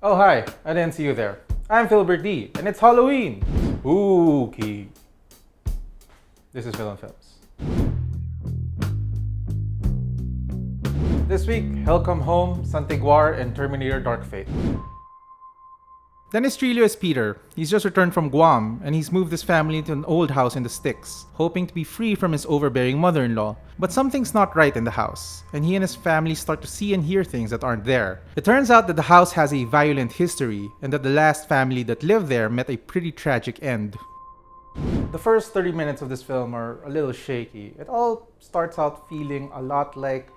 Oh hi, I didn't see you there. I'm Philbert D, and it's Halloween! Spooky! This is Film Films. This week, Hellcome Home, Santigwar, and Terminator Dark Fate. Dennis Trillo is Peter. He's just returned from Guam, and he's moved his family into an old house in the sticks, hoping to be free from his overbearing mother-in-law. But something's not right in the house, and he and his family start to see and hear things that aren't there. It turns out that the house has a violent history, and that the last family that lived there met a pretty tragic end. The first 30 minutes of this film are a little shaky. It all starts out feeling a lot like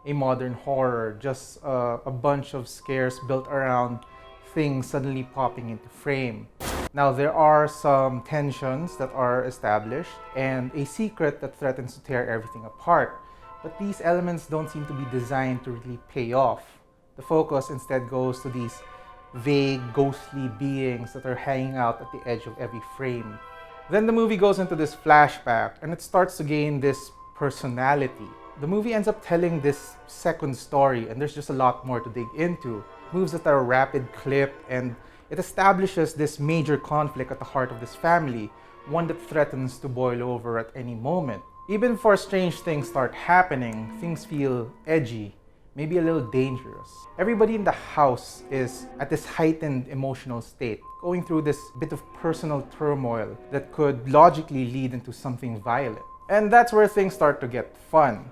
a modern horror, just a bunch of scares built around things suddenly popping into frame. Now, there are some tensions that are established and a secret that threatens to tear everything apart, but these elements don't seem to be designed to really pay off. The focus instead goes to these vague, ghostly beings that are hanging out at the edge of every frame. Then the movie goes into this flashback and it starts to gain this personality. The movie ends up telling this second story, and there's just a lot more to dig into. Moves at a rapid clip, and it establishes this major conflict at the heart of this family, one that threatens to boil over at any moment. Even before strange things start happening, things feel edgy, maybe a little dangerous. Everybody in the house is at this heightened emotional state, going through this bit of personal turmoil that could logically lead into something violent. And that's where things start to get fun.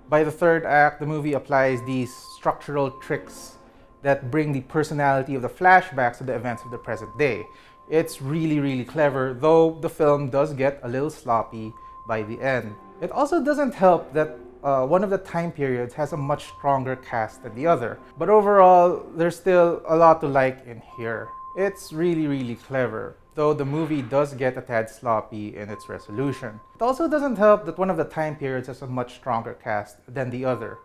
By the third act, the movie applies these structural tricks that bring the personality of the flashbacks to the events of the present day. It's really clever, though the film does get a little sloppy by the end. It also doesn't help that one of the time periods has a much stronger cast than the other. But overall, there's still a lot to like in here. It's really clever, though the movie does get a tad sloppy in its resolution. It also doesn't help that one of the time periods has a much stronger cast than the other.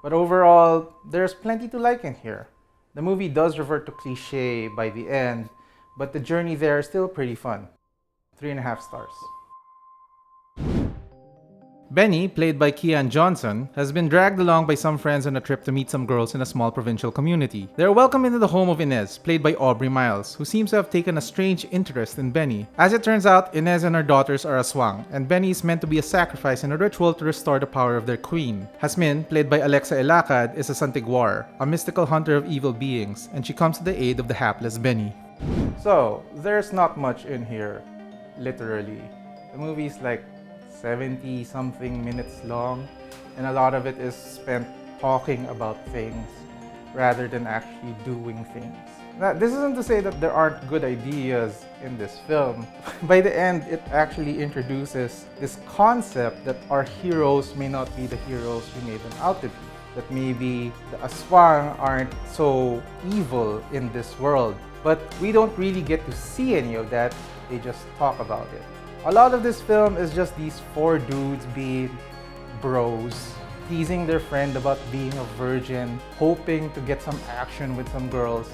But overall, there's plenty to like in here. The movie does revert to cliché by the end, but the journey there is still pretty fun. 3.5 stars. Benny, played by Kian Johnson, has been dragged along by some friends on a trip to meet some girls in a small provincial community. They are welcomed into the home of Inez, played by Aubrey Miles, who seems to have taken a strange interest in Benny. As it turns out, Inez and her daughters are aswang, and Benny is meant to be a sacrifice in a ritual to restore the power of their queen. Hasmin, played by Alexa Elacad, is a Santigwar, a mystical hunter of evil beings, and she comes to the aid of the hapless Benny. So, there's not much in here, literally. The movie's like 70 something minutes long, and a lot of it is spent talking about things rather than actually doing things. Now, this isn't to say that there aren't good ideas in this film. By the end, it actually introduces this concept that our heroes may not be the heroes we made them out to be. That maybe the aswang aren't so evil in this world. But we don't really get to see any of that, they just talk about it. A lot of this film is just these four dudes being bros, teasing their friend about being a virgin, hoping to get some action with some girls.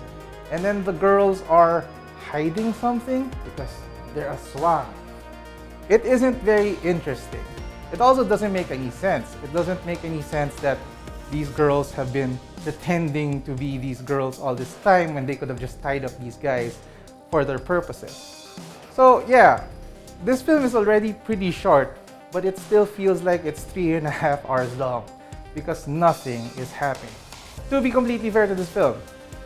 And then the girls are hiding something because they're aswang. It isn't very interesting. It also doesn't make any sense. It doesn't make any sense that these girls have been pretending to be these girls all this time when they could have just tied up these guys for their purposes. So yeah, this film is already pretty short, but it still feels like it's 3.5 hours long because nothing is happening. To be completely fair to this film,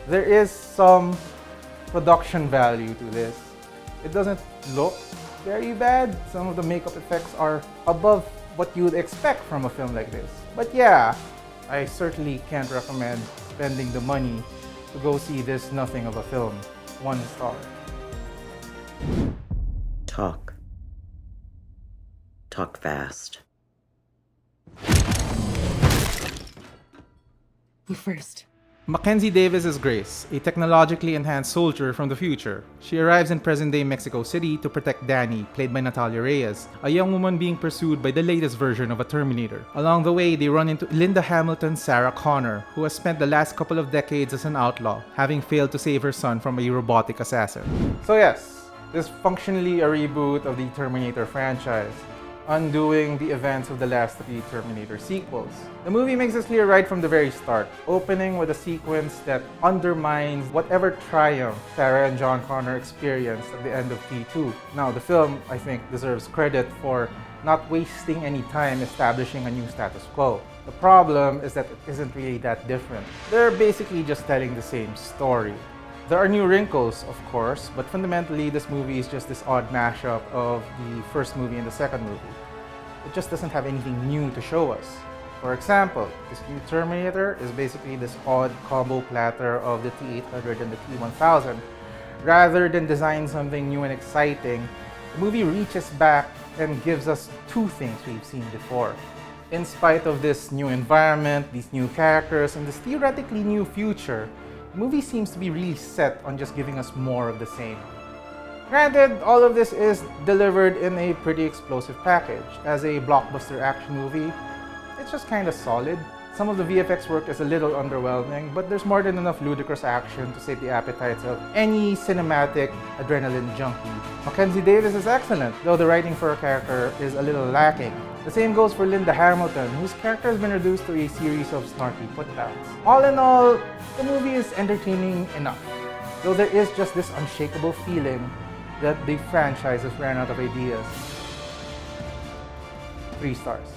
there is some production value to this. It doesn't look very bad. Some of the makeup effects are above what you would expect from a film like this. But yeah, I certainly can't recommend spending the money to go see this nothing of a film. 1 star. Talk fast. You first. Mackenzie Davis is Grace, a technologically enhanced soldier from the future. She arrives in present-day Mexico City to protect Danny, played by Natalia Reyes, a young woman being pursued by the latest version of a Terminator. Along the way, they run into Linda Hamilton's Sarah Connor, who has spent the last couple of decades as an outlaw, having failed to save her son from a robotic assassin. So yes, this is functionally a reboot of the Terminator franchise. undoing the events of the last 3 Terminator sequels. The movie makes this clear right from the very start, opening with a sequence that undermines whatever triumph Sarah and John Connor experienced at the end of T2. Now, the film, I think, deserves credit for not wasting any time establishing a new status quo. The problem is that it isn't really that different. They're basically just telling the same story. There are new wrinkles, of course, but fundamentally this movie is just this odd mashup of the first movie and the second movie. It just doesn't have anything new to show us. For example, this new Terminator is basically this odd combo platter of the T-800 and the T-1000. Rather than design something new and exciting, the movie reaches back and gives us two things we've seen before. In spite of this new environment, these new characters, and this theoretically new future, the movie seems to be really set on just giving us more of the same. Granted, all of this is delivered in a pretty explosive package. As a blockbuster action movie, it's just kind of solid. Some of the VFX work is a little underwhelming, but there's more than enough ludicrous action to sate the appetites of any cinematic adrenaline junkie. Mackenzie Davis is excellent, though the writing for her character is a little lacking. The same goes for Linda Hamilton, whose character has been reduced to a series of snarky putdowns. All in all, the movie is entertaining enough, though there is just this unshakable feeling that the franchise has ran out of ideas. 3 stars.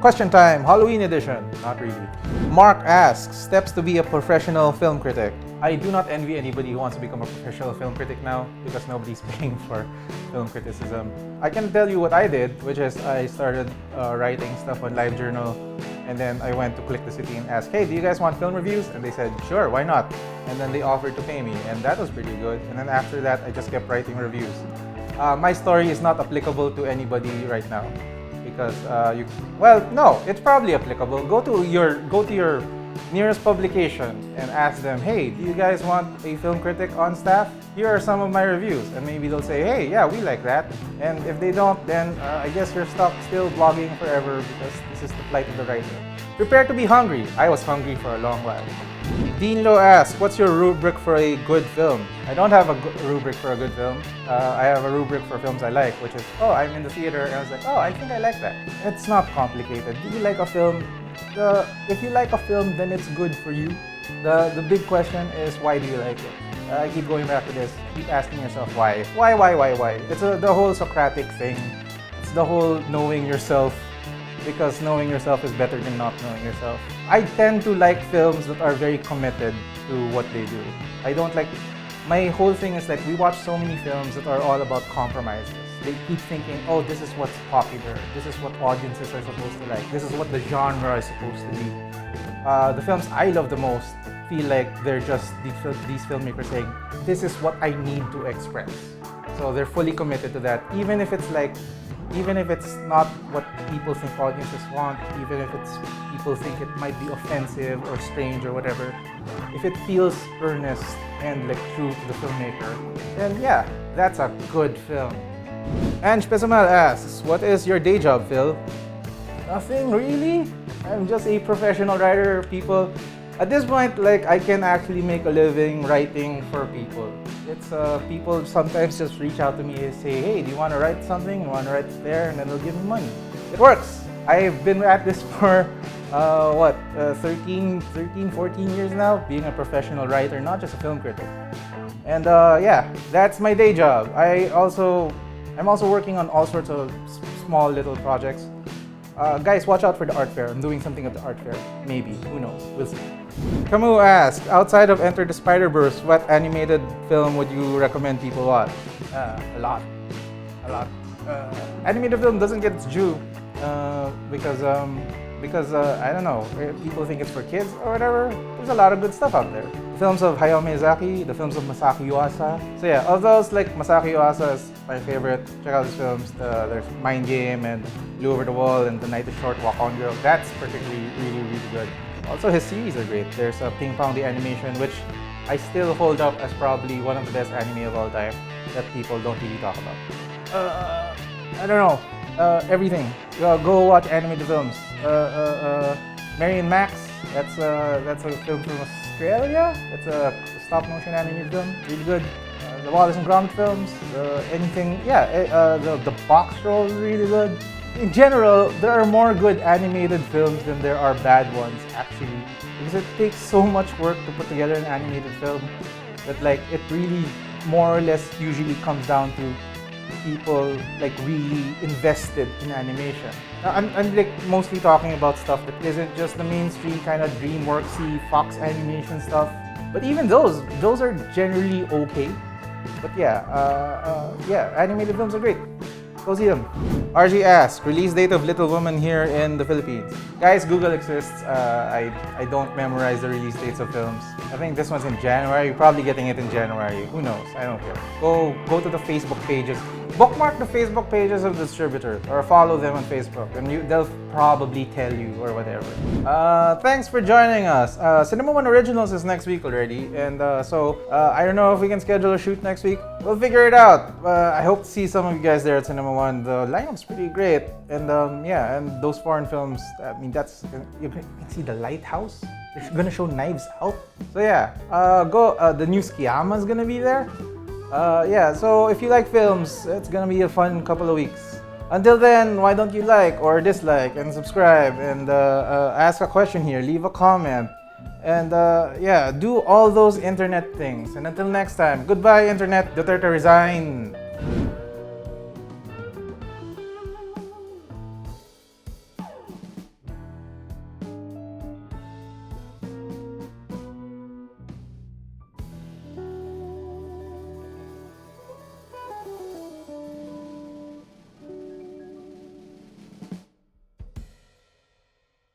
Question time, Halloween edition. Not really. Mark asks, steps to be a professional film critic. I do not envy anybody who wants to become a professional film critic now because nobody's paying for film criticism. I can tell you what I did, which is I started writing stuff on LiveJournal, and then I went to Click the City and asked, hey, do you guys want film reviews? And they said, sure, why not? And then they offered to pay me, and that was pretty good. And then after that, I just kept writing reviews. My story is not applicable to anybody right now. Because no, it's probably applicable. Go to your nearest publication and ask them, hey, do you guys want a film critic on staff? Here are some of my reviews, and maybe they'll say, hey, yeah, we like that. And if they don't, then I guess you're stuck still blogging forever because this is the plight of the writer. Prepare to be hungry. I was hungry for a long while. Dean Lowe asks, what's your rubric for a good film? I don't have a rubric for a good film. I have a rubric for films I like, which is, oh, I'm in the theater and I was like, oh, I think I like that. It's not complicated. Do you like a film? If you like a film, then it's good for you. The big question is, why do you like it? I keep going back to this. Keep asking yourself why. Why? It's the whole Socratic thing. It's the whole knowing yourself, because knowing yourself is better than not knowing yourself. I tend to like films that are very committed to what they do. I don't like... My whole thing is like, we watch so many films that are all about compromises. They keep thinking, oh, this is what's popular. This is what audiences are supposed to like. This is what the genre is supposed to be. The films I love the most feel like they're just these filmmakers saying, this is what I need to express. So they're fully committed to that, even if it's not what people think audiences want, even if people think it might be offensive or strange or whatever. If it feels earnest and like true to the filmmaker, then yeah, that's a good film. Ange Pesumal asks, what is your day job, Phil? Nothing really. I'm just a professional writer, people. At this point, like, I can actually make a living writing for people. It's people sometimes just reach out to me and say, hey, do you want to write something? You want to write there? And then they'll give me money. It works. I've been at this for 13, 14 years now, being a professional writer, not just a film critic. And yeah, that's my day job. I'm also working on all sorts of small little projects. Guys, watch out for the art fair. I'm doing something at the art fair. Maybe. Who knows? We'll see. Camus asks, outside of Enter the Spider-Verse, what animated film would you recommend people watch? A lot. Animated film doesn't get its due because I don't know, people think it's for kids or whatever. There's a lot of good stuff out there. The films of Hayao Miyazaki, the films of Masaki Yuasa. So yeah, of those, like, Masaki Yuasa is my favorite. Check out his films. There's Mind Game and Blue Over the Wall and The Night is Short, Walk On Girl. That's particularly really good. Also, his series are great. There's Ping Pong the Animation, which I still hold up as probably one of the best anime of all time that people don't really talk about. I don't know. Everything. Go watch animated films. Marion Max. That's a film from Australia. It's a stop-motion animated film. Really good. the Wallace and Gromit films, the box roll is really good. In general, there are more good animated films than there are bad ones, actually. Because it takes so much work to put together an animated film that like it really more or less usually comes down to people like really invested in animation. I'm like mostly talking about stuff that isn't just the mainstream kind of DreamWorksy Fox animation stuff. But even those are generally okay. But animated films are great. Go see them. RG asks, release date of Little Woman here in the Philippines. Guys, Google exists. I don't memorize the release dates of films. I think this one's in January. You're probably getting it in January. Who knows? I don't care. Go to the Facebook pages. Bookmark the Facebook pages of distributors or follow them on Facebook and they'll probably tell you or whatever. Thanks for joining us. Cinema One Originals is next week already, and I don't know if we can schedule a shoot next week. We'll figure it out. I hope to see some of you guys there at Cinema One. The lineup's pretty great, and and those foreign films. I mean, you can see The Lighthouse. They're gonna show Knives Out. So yeah, the new Skiyama's gonna be there. So if you like films, it's gonna be a fun couple of weeks. Until then, why don't you like or dislike and subscribe and ask a question here, leave a comment, and do all those internet things. And until next time, goodbye internet, Duterte resign.